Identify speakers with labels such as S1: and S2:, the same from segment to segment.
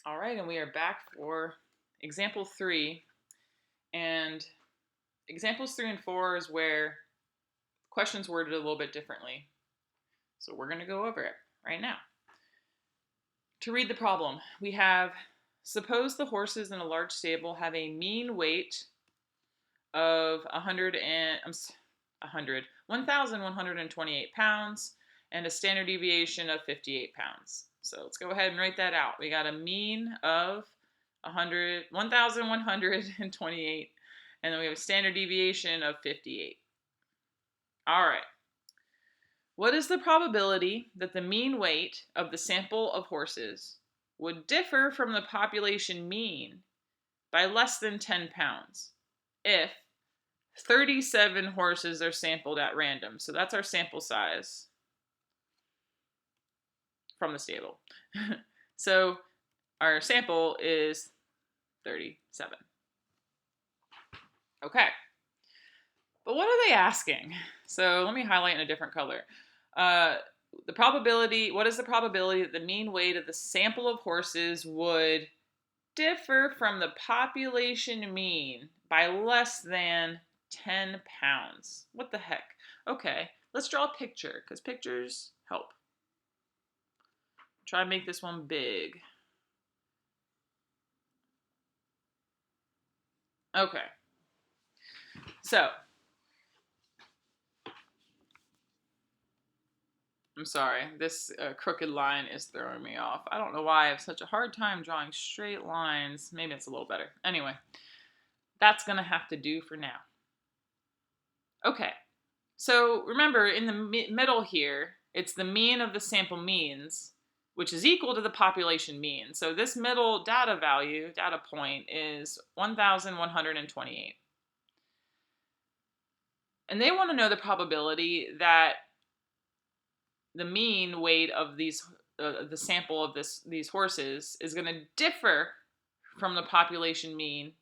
S1: All right, and we are back for example 3. And examples 3 and 4 is where questions worded a little bit differently. So we're going to go over it right now. To read the problem, we have suppose the horses in a large stable have a mean weight of 1,128 pounds and a standard deviation of 58 pounds. So let's go ahead and write that out. We got a mean of 1,128, and then we have a standard deviation of 58. All right. What is the probability that the mean weight of the sample of horses would differ from the population mean by less than 10 pounds if 37 horses are sampled at random? So that's our sample size from the stable. So our sample is 37. Okay. But what are they asking? So let me highlight in a different color. The probability, what is the probability that the mean weight of the sample of horses would differ from the population mean by less than 10 pounds? What the heck? Okay, let's draw a picture because pictures help. Try to make this one big. Okay. So, I'm sorry, this crooked line is throwing me off. I don't know why I have such a hard time drawing straight lines. Maybe it's a little better. Anyway, that's going to have to do for now. Okay, so remember in the middle here, it's the mean of the sample means, which is equal to the population mean. So this middle data point is 1,128. And they want to know the probability that the mean weight of the sample of these horses is going to differ from the population mean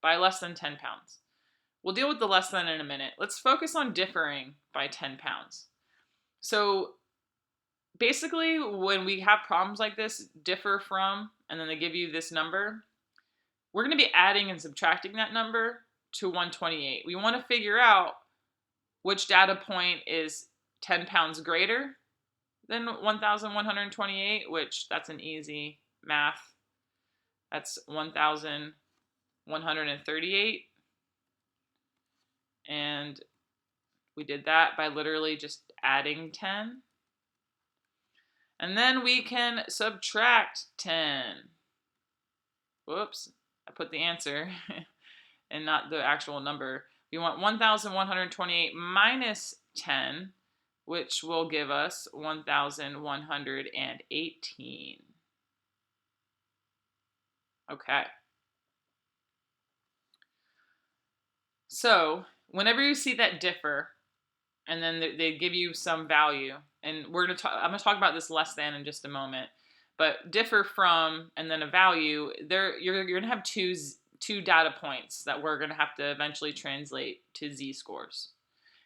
S1: by less than 10 pounds. We'll deal with the less than in a minute. Let's focus on differing by 10 pounds. So basically, when we have problems like this, differ from, and then they give you this number, we're going to be adding and subtracting that number to 128. We want to figure out which data point is 10 pounds greater than 1,128, which that's an easy math. That's 1,138. And we did that by literally just adding 10. And then we can subtract 10. Whoops, I put the answer and not the actual number. We want 1,128 minus 10, which will give us 1,118. Okay. So whenever you see that differ, and then they give you some value, and I'm going to talk about this less than in just a moment, but differ from and then a value, you're going to have two data points that we're going to have to eventually translate to z-scores.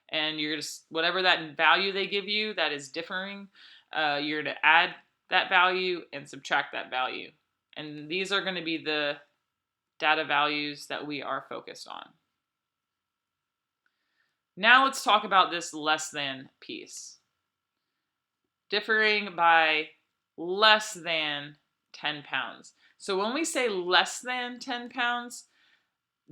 S1: And you're just, whatever that value they give you that is differing, you're going to add that value and subtract that value. And these are going to be the data values that we are focused on. Now let's talk about this less than piece. Differing by less than 10 pounds. So when we say less than 10 pounds,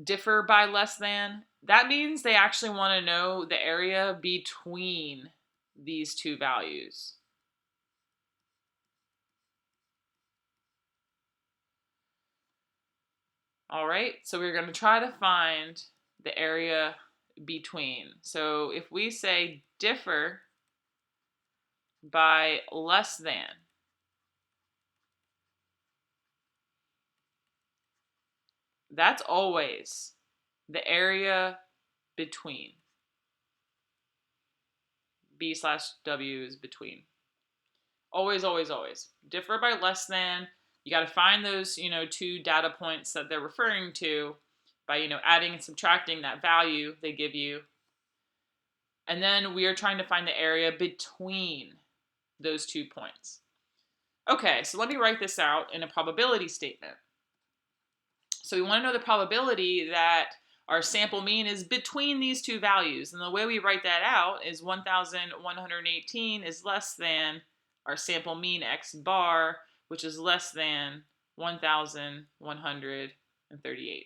S1: differ by less than, that means they actually want to know the area between these two values. All right, so we're going to try to find the area between. So if we say differ by less than, that's always the area between. B/W is between. Always, always, always. Differ by less than. You got to find those, two data points that they're referring to by, adding and subtracting that value they give you. And then we are trying to find the area between those 2 points. Okay, so let me write this out in a probability statement. So we want to know the probability that our sample mean is between these two values. And the way we write that out is 1,118 is less than our sample mean x bar, which is less than 1,138.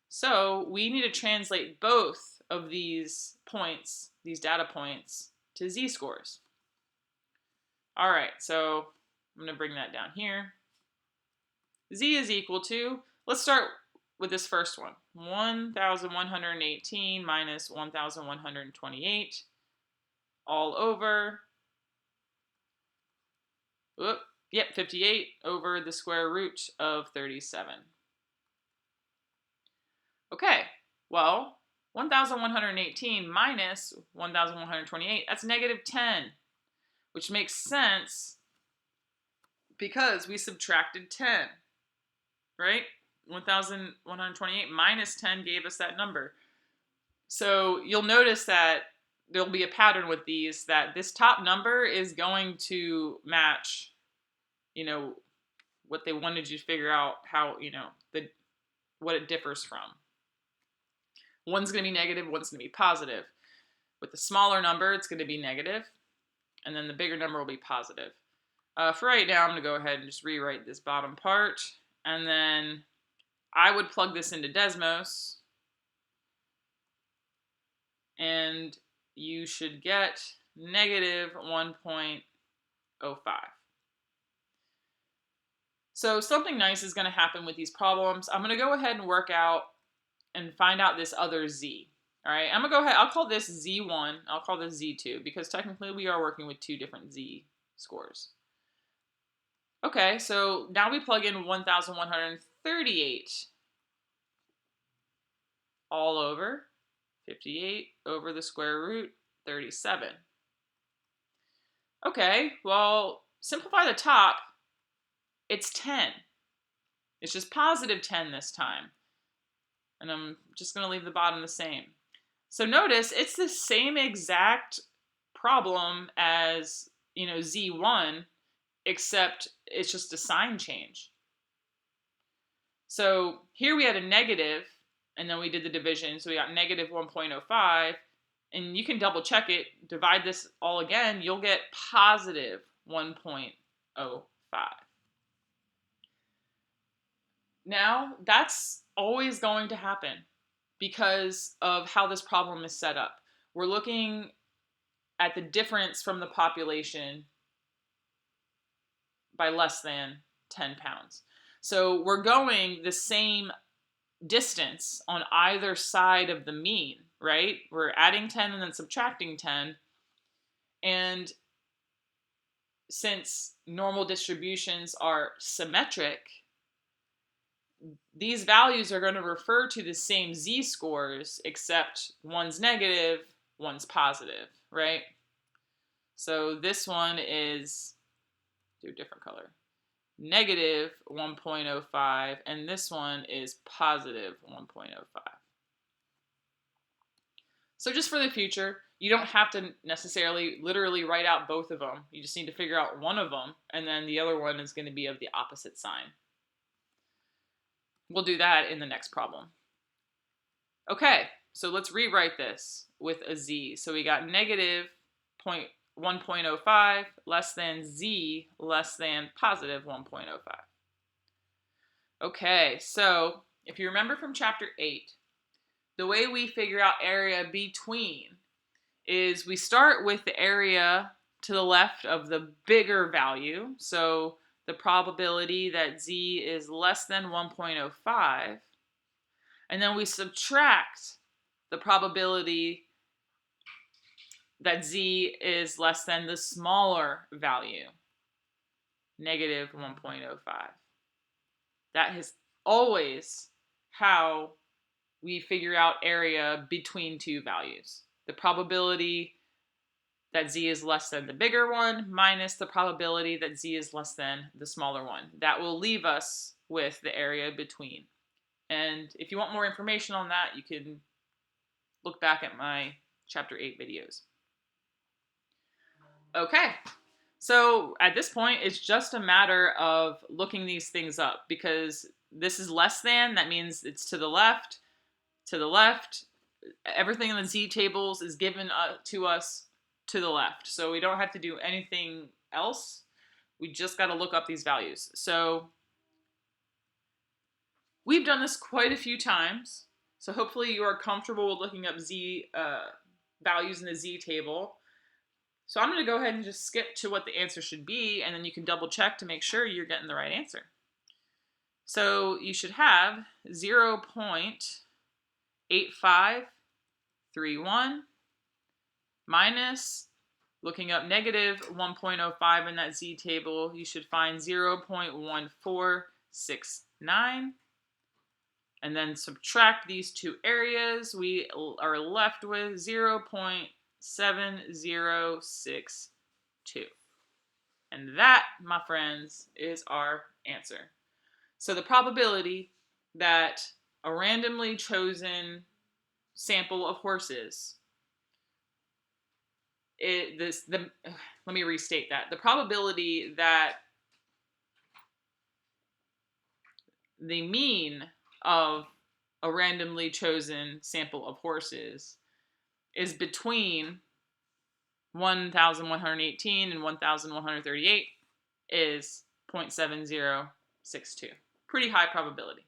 S1: So we need to translate both of these points, these data points, to z-scores. All right, so I'm going to bring that down here. Z is equal to, let's start with this first one, 1,118 minus 1,128 all over, 58 over the square root of 37. Okay, well, 1,118 minus 1,128, that's negative 10, which makes sense because we subtracted 10, right? 1,128 minus 10 gave us that number. So you'll notice that there'll be a pattern with these, that this top number is going to match, what they wanted you to figure out how, what it differs from. One's going to be negative, one's going to be positive. With the smaller number, it's going to be negative, and then the bigger number will be positive. For right now, I'm going to go ahead and just rewrite this bottom part, and then I would plug this into Desmos, and you should get negative 1.05. So something nice is going to happen with these problems. I'm going to go ahead and work out and find out this other z. All right, I'm going to go ahead. I'll call this z1. I'll call this z2 because technically we are working with two different z scores. Okay, so now we plug in 1,138 all over 58 over the square root 37. Okay, well, simplify the top. It's 10. It's just positive 10 this time. And I'm just going to leave the bottom the same. So notice it's the same exact problem as, z1, except it's just a sign change. So here we had a negative, and then we did the division, so we got negative 1.05, and you can double check it, divide this all again, you'll get positive 1.05. Now, that's always going to happen because of how this problem is set up. We're looking at the difference from the population by less than 10 pounds. So we're going the same distance on either side of the mean, right? We're adding 10 and then subtracting 10. And since normal distributions are symmetric, these values are going to refer to the same z-scores, except one's negative, one's positive, right? So this one is, do a different color, negative 1.05, and this one is positive 1.05. So just for the future, you don't have to necessarily literally write out both of them. You just need to figure out one of them, and then the other one is going to be of the opposite sign. We'll do that in the next problem. Okay, so let's rewrite this with a z. So we got negative 1.05 less than z less than positive 1.05. Okay, so if you remember from chapter 8, the way we figure out area between is we start with the area to the left of the bigger value. So the probability that z is less than 1.05, and then we subtract the probability that z is less than the smaller value, negative 1.05. That is always how we figure out area between two values. The probability that z is less than the bigger one minus the probability that z is less than the smaller one. That will leave us with the area between. And if you want more information on that, you can look back at my chapter 8 videos. Okay, So at this point, it's just a matter of looking these things up, because this is less than, that means it's to the left, to the left. Everything in the z tables is given to us to the left. So we don't have to do anything else. We just got to look up these values. So we've done this quite a few times. So hopefully you are comfortable with looking up z values in the z table. So I'm going to go ahead and just skip to what the answer should be, and then you can double check to make sure you're getting the right answer. So you should have 0.8531 minus, looking up negative 1.05 in that z table, you should find 0.1469. And then subtract these two areas, we are left with 0.7062. And that, my friends, is our answer. So the probability that a randomly chosen sample of horses, let me restate that. The probability that the mean of a randomly chosen sample of horses is between 1,118 and 1,138 is 0.7062. Pretty high probability.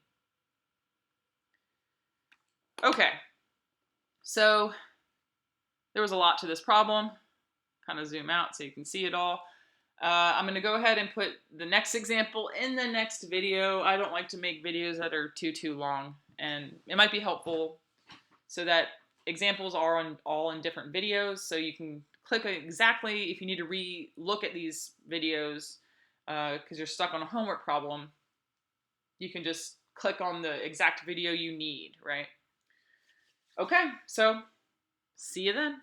S1: Okay, so there was a lot to this problem. Kind of zoom out so you can see it all. I'm going to go ahead and put the next example in the next video. I don't like to make videos that are too long, and it might be helpful so that examples are all in different videos, so you can click exactly if you need to re-look at these videos because you're stuck on a homework problem. You can just click on the exact video you need, right? Okay, so see you then.